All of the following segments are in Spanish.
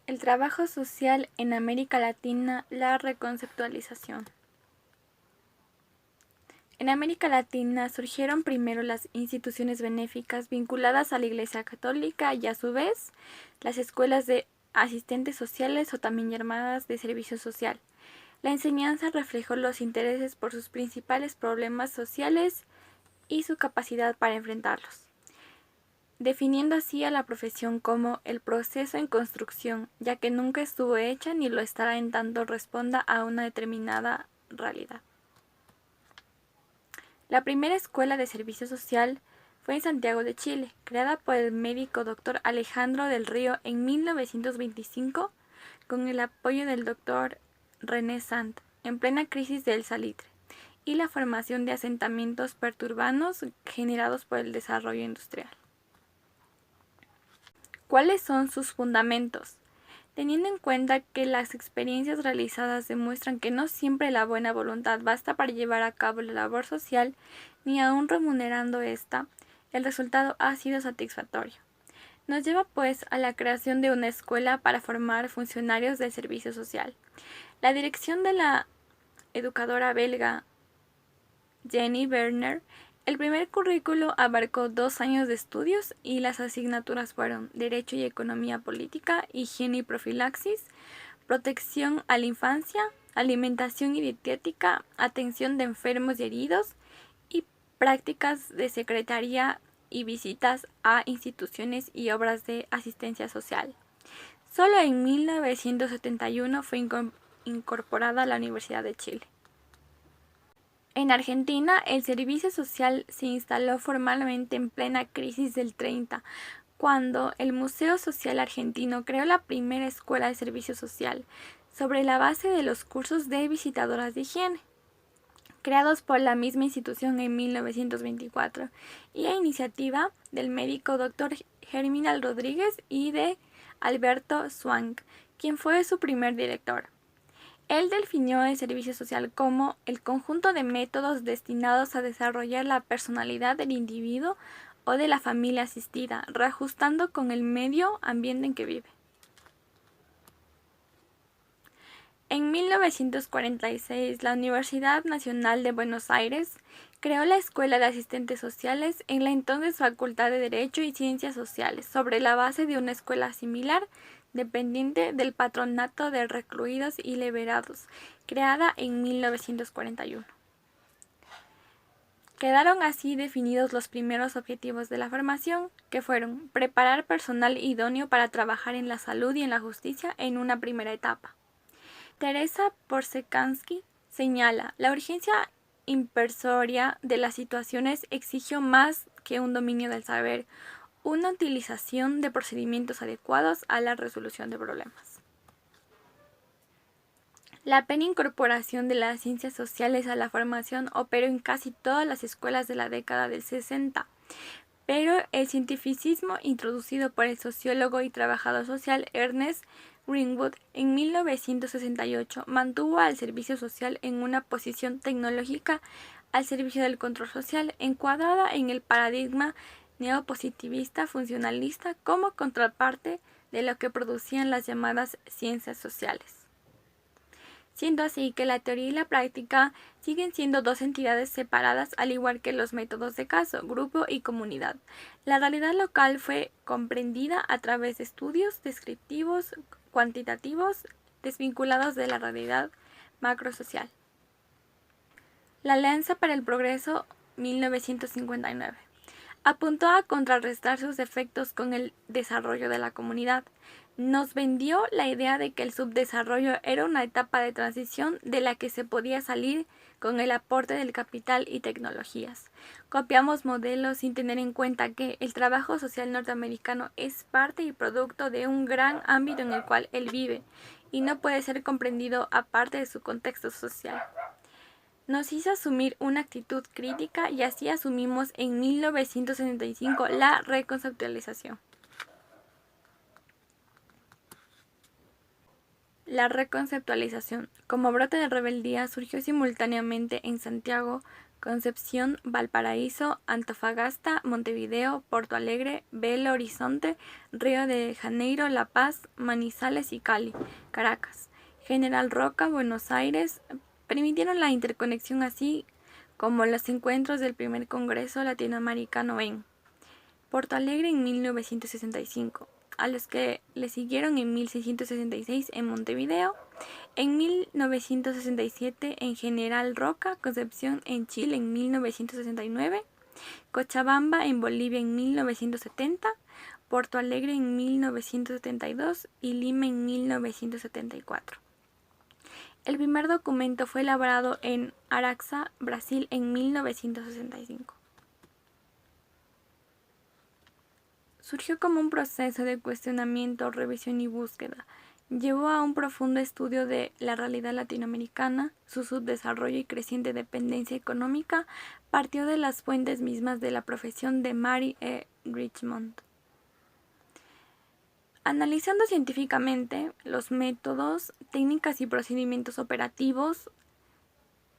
El trabajo social en América Latina, la reconceptualización. En América Latina surgieron primero las instituciones benéficas vinculadas a la Iglesia Católica y a su vez las escuelas de asistentes sociales o también llamadas de servicio social. La enseñanza reflejó los intereses por sus principales problemas sociales y su capacidad para enfrentarlos, definiendo así a la profesión como el proceso en construcción, ya que nunca estuvo hecha ni lo estará en tanto responda a una determinada realidad. La primera escuela de servicio social fue en Santiago de Chile, creada por el médico Dr. Alejandro del Río en 1925 con el apoyo del Dr. René Sant, en plena crisis del salitre, y la formación de asentamientos perturbanos generados por el desarrollo industrial. ¿Cuáles son sus fundamentos? Teniendo en cuenta que las experiencias realizadas demuestran que no siempre la buena voluntad basta para llevar a cabo la labor social, ni aun remunerando esta, el resultado ha sido satisfactorio. Nos lleva pues a la creación de una escuela para formar funcionarios del servicio social. La dirección de la educadora belga Jenny Werner, el primer currículo abarcó 2 años de estudios y las asignaturas fueron Derecho y Economía Política, Higiene y Profilaxis, Protección a la Infancia, Alimentación y Dietética, Atención de Enfermos y Heridos y Prácticas de Secretaría y visitas a instituciones y obras de asistencia social. Solo en 1971 fue incorporada a la Universidad de Chile. En Argentina, el servicio social se instaló formalmente en plena crisis del 30, cuando el Museo Social Argentino creó la primera escuela de servicio social, sobre la base de los cursos de visitadoras de higiene, creados por la misma institución en 1924, y a iniciativa del médico Dr. Germinal Rodríguez y de Alberto Swank, quien fue su primer director. Él definió el servicio social como el conjunto de métodos destinados a desarrollar la personalidad del individuo o de la familia asistida, reajustando con el medio ambiente en que vive. En 1946, la Universidad Nacional de Buenos Aires creó la Escuela de Asistentes Sociales en la entonces Facultad de Derecho y Ciencias Sociales, sobre la base de una escuela similar dependiente del Patronato de Recluidos y Liberados, creada en 1941. Quedaron así definidos los primeros objetivos de la formación, que fueron preparar personal idóneo para trabajar en la salud y en la justicia en una primera etapa. Teresa Porcekansky señala, la urgencia impersoria de las situaciones exigió más que un dominio del saber, una utilización de procedimientos adecuados a la resolución de problemas. La plena incorporación de las ciencias sociales a la formación operó en casi todas las escuelas de la década del 60, pero el cientificismo introducido por el sociólogo y trabajador social Ernest Greenwood en 1968 mantuvo al servicio social en una posición tecnológica al servicio del control social, encuadrada en el paradigma neopositivista funcionalista como contraparte de lo que producían las llamadas ciencias sociales. Siendo así que la teoría y la práctica siguen siendo dos entidades separadas, al igual que los métodos de caso, grupo y comunidad. La realidad local fue comprendida a través de estudios descriptivos, cuantitativos, desvinculados de la realidad macrosocial. La Alianza para el Progreso, 1959. Apuntó a contrarrestar sus efectos con el desarrollo de la comunidad. Nos vendió la idea de que el subdesarrollo era una etapa de transición de la que se podía salir con el aporte del capital y tecnologías. Copiamos modelos sin tener en cuenta que el trabajo social norteamericano es parte y producto de un gran ámbito en el cual él vive y no puede ser comprendido aparte de su contexto social. Nos hizo asumir una actitud crítica y así asumimos en 1975 la reconceptualización. La reconceptualización, como brote de rebeldía, surgió simultáneamente en Santiago Concepción, Valparaíso, Antofagasta, Montevideo, Porto Alegre, Belo Horizonte, Río de Janeiro, La Paz, Manizales y Cali, Caracas, General Roca, Buenos Aires, permitieron la interconexión así como los encuentros del primer Congreso Latinoamericano en Porto Alegre en 1965, a los que le siguieron en 1666 en Montevideo, en 1967 en General Roca, Concepción en Chile en 1969, Cochabamba en Bolivia en 1970, Porto Alegre en 1972 y Lima en 1974. El primer documento fue elaborado en Araxá, Brasil en 1965. Surgió como un proceso de cuestionamiento, revisión y búsqueda. Llevó a un profundo estudio de la realidad latinoamericana, su subdesarrollo y creciente dependencia económica, partió de las fuentes mismas de la profesión de Mary E. Richmond. Analizando científicamente los métodos, técnicas y procedimientos operativos,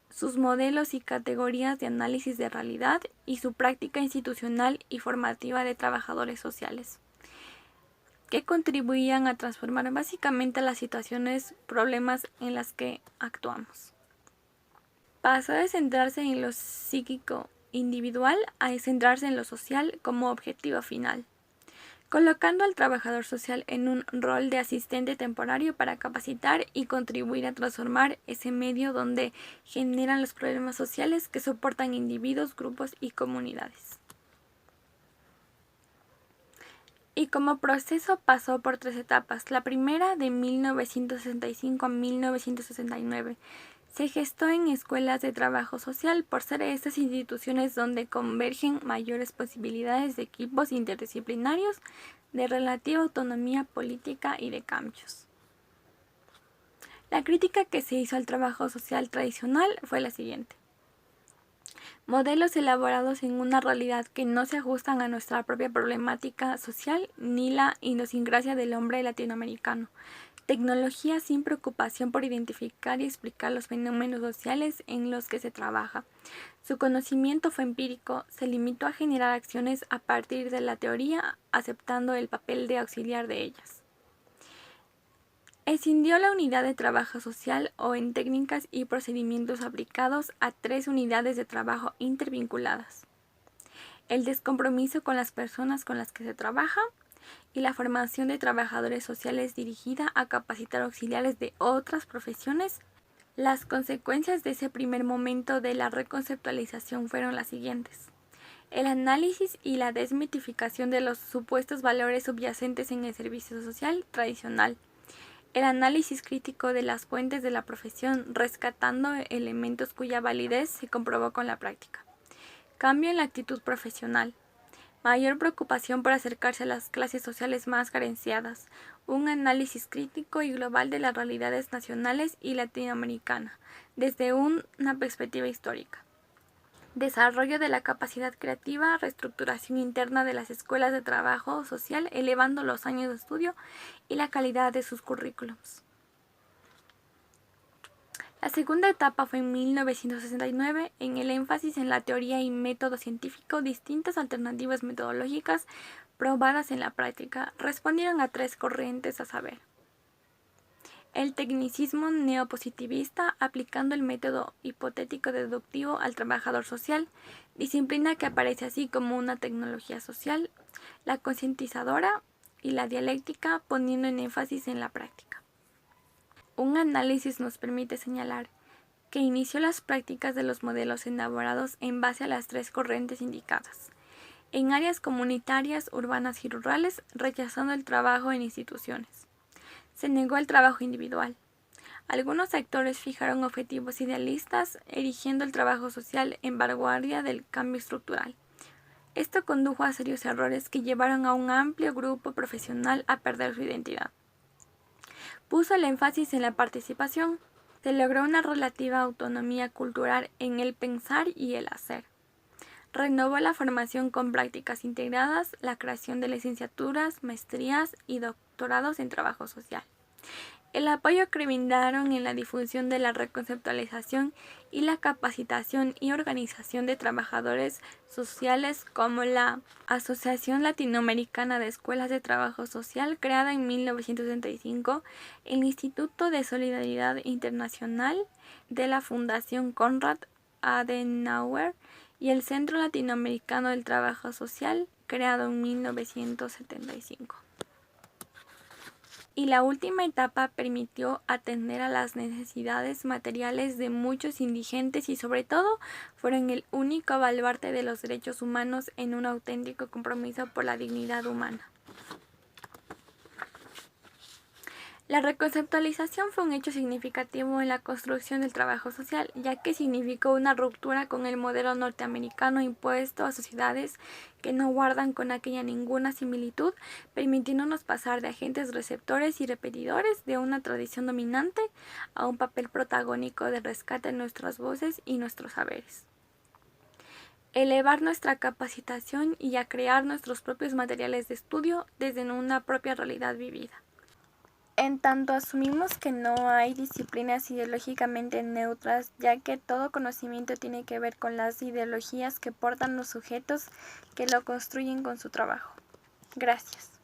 sus modelos y categorías de análisis de realidad y su práctica institucional y formativa de trabajadores sociales, que contribuían a transformar básicamente las situaciones, problemas en las que actuamos. Pasó de centrarse en lo psíquico individual a centrarse en lo social como objetivo final, colocando al trabajador social en un rol de asistente temporario para capacitar y contribuir a transformar ese medio donde generan los problemas sociales que soportan individuos, grupos y comunidades. Y como proceso pasó por 3 etapas. La primera, de 1965 a 1969, se gestó en escuelas de trabajo social por ser estas instituciones donde convergen mayores posibilidades de equipos interdisciplinarios de relativa autonomía política y de cambios. La crítica que se hizo al trabajo social tradicional fue la siguiente: modelos elaborados en una realidad que no se ajustan a nuestra propia problemática social ni la idiosincrasia del hombre latinoamericano. Tecnología sin preocupación por identificar y explicar los fenómenos sociales en los que se trabaja. Su conocimiento fue empírico, se limitó a generar acciones a partir de la teoría, aceptando el papel de auxiliar de ellas. Escindió la unidad de trabajo social o en técnicas y procedimientos aplicados a 3 unidades de trabajo intervinculadas: el descompromiso con las personas con las que se trabaja y la formación de trabajadores sociales dirigida a capacitar auxiliares de otras profesiones. Las consecuencias de ese primer momento de la reconceptualización fueron las siguientes: el análisis y la desmitificación de los supuestos valores subyacentes en el servicio social tradicional, el análisis crítico de las fuentes de la profesión, rescatando elementos cuya validez se comprobó con la práctica, cambio en la actitud profesional, mayor preocupación por acercarse a las clases sociales más carenciadas, un análisis crítico y global de las realidades nacionales y latinoamericana, desde una perspectiva histórica. Desarrollo de la capacidad creativa, reestructuración interna de las escuelas de trabajo social, elevando los años de estudio y la calidad de sus currículums. La segunda etapa fue en 1969, en el énfasis en la teoría y método científico. Distintas alternativas metodológicas probadas en la práctica respondieron a 3 corrientes, a saber: el tecnicismo neopositivista, aplicando el método hipotético deductivo al trabajador social, disciplina que aparece así como una tecnología social; la concientizadora y la dialéctica, poniendo en énfasis en la práctica. Un análisis nos permite señalar que inició las prácticas de los modelos elaborados en base a las 3 corrientes indicadas, en áreas comunitarias, urbanas y rurales, rechazando el trabajo en instituciones. Se negó el trabajo individual. Algunos sectores fijaron objetivos idealistas, erigiendo el trabajo social en vanguardia del cambio estructural. Esto condujo a serios errores que llevaron a un amplio grupo profesional a perder su identidad. Puso el énfasis en la participación. Se logró una relativa autonomía cultural en el pensar y el hacer. Renovó la formación con prácticas integradas, la creación de licenciaturas, maestrías y doctorados en trabajo social. El apoyo que brindaron en la difusión de la reconceptualización y la capacitación y organización de trabajadores sociales, como la Asociación Latinoamericana de Escuelas de Trabajo Social, creada en 1965, el Instituto de Solidaridad Internacional de la Fundación Konrad Adenauer y el Centro Latinoamericano del Trabajo Social, creado en 1975. Y la última etapa permitió atender a las necesidades materiales de muchos indigentes y sobre todo fueron el único baluarte de los derechos humanos en un auténtico compromiso por la dignidad humana. La reconceptualización fue un hecho significativo en la construcción del trabajo social, ya que significó una ruptura con el modelo norteamericano impuesto a sociedades que no guardan con aquella ninguna similitud, permitiéndonos pasar de agentes receptores y repetidores de una tradición dominante a un papel protagónico de rescate de nuestras voces y nuestros saberes. Elevar nuestra capacitación y a crear nuestros propios materiales de estudio desde una propia realidad vivida. En tanto asumimos que no hay disciplinas ideológicamente neutras, ya que todo conocimiento tiene que ver con las ideologías que portan los sujetos que lo construyen con su trabajo. Gracias.